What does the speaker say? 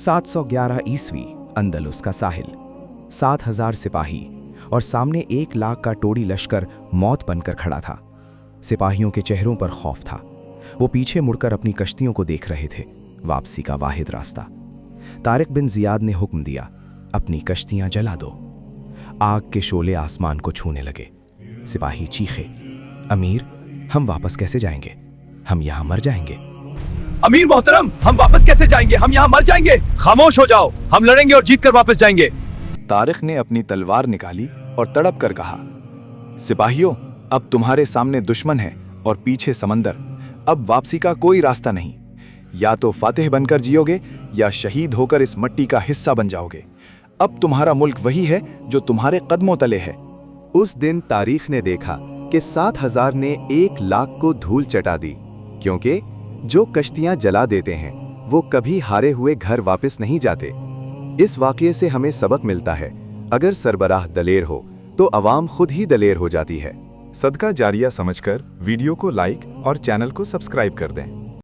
711 ईस्वी, अंदलुस का साहिल। 7,000 सिपाही और सामने 1 लाख का टोडी लश्कर मौत बनकर खड़ा था। सिपाहियों के चेहरों पर खौफ था। वो पीछे मुड़कर अपनी कश्तियों को देख रहे थे। वापसी का वाहिद रास्ता। तारिक बिन जियाद ने हुक्म दिया, अपनी कश्तियां जला दो। आग के शोले आसमान को छूने लगे। सिपाही चीखे, अमीर, हम वापस कैसे जाएंगे? हम यहां मर जाएंगे। अमीर मोहतरम, हम वापस कैसे जाएंगे? हम यहाँ मर जाएंगे। खामोश हो जाओ, हम लड़ेंगे और जीतकर वापस जाएंगे। तारिक ने अपनी तलवार निकाली और तड़प कर कहा, सिपाहियों, अब तुम्हारे सामने दुश्मन है और पीछे समंदर। अब वापसी का कोई रास्ता नहीं। या तो फातिह बनकर जियोगे या शहीद होकर इस मट्टी का हिस्सा बन जाओगे। अब तुम्हारा मुल्क वही है जो तुम्हारे कदमों तले है। उस दिन तारीख ने देखा कि 7,000 ने 1 लाख को धूल चटा दी, क्योंकि जो कश्तियां जला देते हैं वो कभी हारे हुए घर वापस नहीं जाते। इस वाक़ये से हमें सबक मिलता है, अगर सरबराह दलेर हो तो अवाम खुद ही दलेर हो जाती है। सदका जारिया समझकर वीडियो को लाइक और चैनल को सब्सक्राइब कर दें।